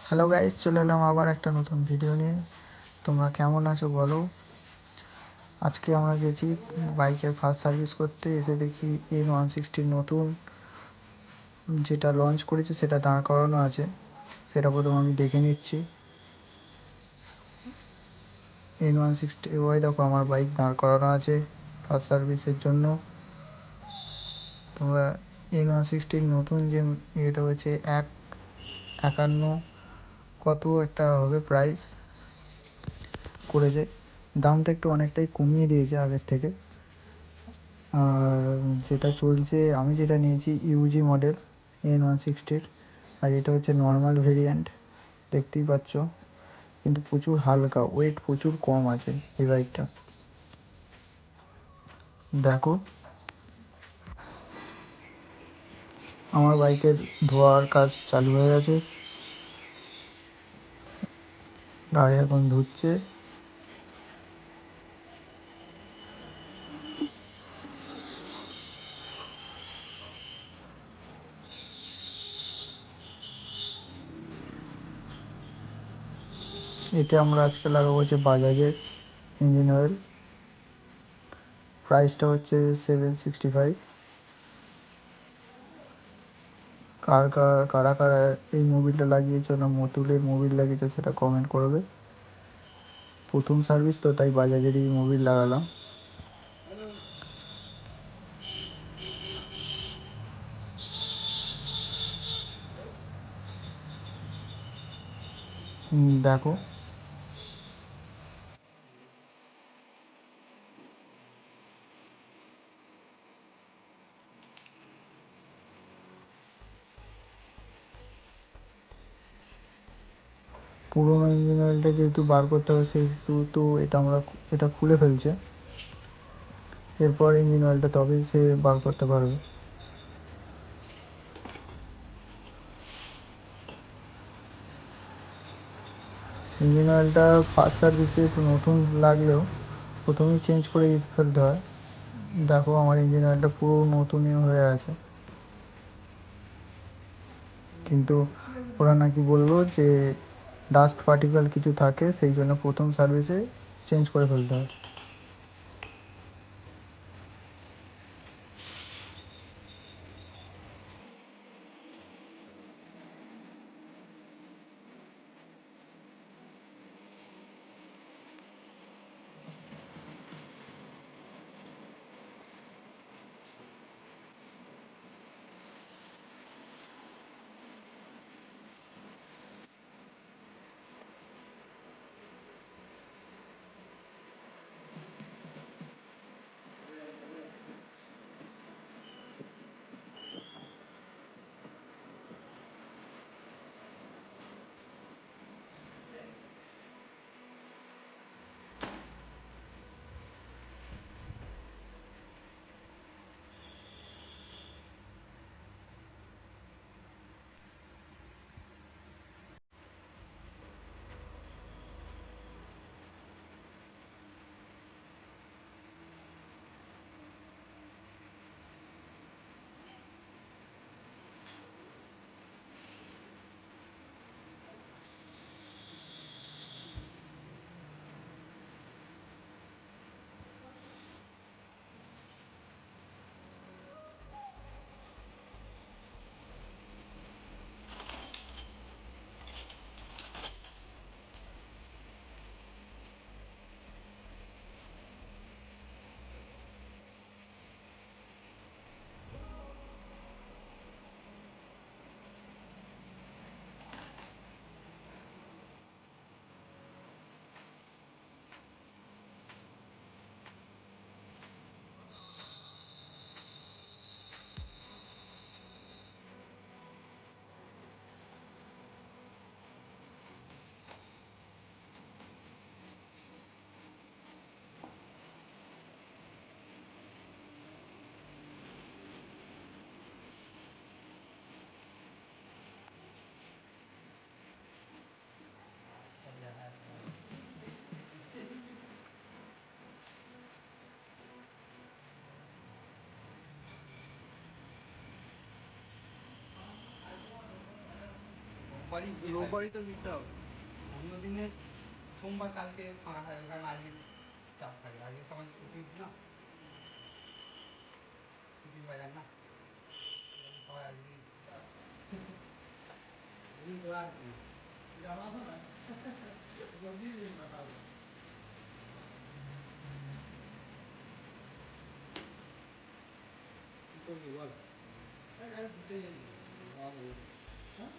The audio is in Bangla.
হ্যালো গাইস, চলে এলাম আবার একটা নতুন ভিডিও নিয়ে। তোমরা কেমন আছো বলো। আজকে আমরা গেছি বাইকের ফার্স্ট সার্ভিস করতে, এসে দেখি N160 নতুন যেটা লঞ্চ করেছে সেটা দাঁড় করানো আছে। সেটা প্রথম আমি দেখে নিচ্ছি। N160 ওই দেখো আমার বাইক দাঁড় করানো আছে ফার্স্ট সার্ভিসের জন্য। তোমরা N160 নতুন যে এটা হচ্ছে 51 কত একটা হবে প্রাইস করেছে। দামটা একটু অনেকটাই কমিয়ে দিয়েছে আগের থেকে। আর যেটা চলছে, আমি যেটা নিয়েছি ইউজি মডেল N160, আর এটা হচ্ছে নর্মাল ভেরিয়েন্ট, দেখতেই পাচ্ছ। কিন্তু প্রচুর হালকা, ওয়েট প্রচুর কম আছে এই বাইকটা। দেখো আমার বাইকের ধোয়ার কাজ চালু হয়ে গেছে, গাড়ি এখন ধুচ্ছে। এতে আমরা আজকে লাগাবো হচ্ছে বাজাজের ইঞ্জিন অয়েল। প্রাইসটা হচ্ছে 765। কারা কারা এই মোবিলটা লাগিয়েছো না মতুলের মোবিল লাগিয়েছো সেটা কমেন্ট করবে। প্রথম সার্ভিস তো, তাই বাজাজেরই মোবিল লাগালাম। দেখো পুরোনো ইঞ্জিন অয়েলটা যেহেতু বার করতে হবে সেহেতু তো এটা খুলে ফেলছে। এরপর ইঞ্জিন অয়েলটা তবেই সে বার করতে পারবে। ইঞ্জিন অয়েলটা ফার্স্ট সার্ভিসে নতুন লাগলেও প্রথমেই চেঞ্জ করে দিতে ফেলতে হয়। দেখো আমার ইঞ্জিন অয়েলটা পুরো নতুনই হয়ে আছে, কিন্তু ওরা নাকি বললো যে ডাস্ট পার্টিকেল কিছু থাকে, সেই জন্য প্রথম সার্ভিসে চেঞ্জ করে ফেলতে হয়। রোববারই ভিড় হয়। রোববারই তো ভিড়টা হবে। অন্য দিনে সোমবার কালকে ফাঁকা থাকে, কারণ আজকে চাপ থাকে, আজকে সবাই ছুটির না, ছুটির বাজার না, সবাই আজকে কি করবি বল? ঘুরতে যাবি? হ্যাঁ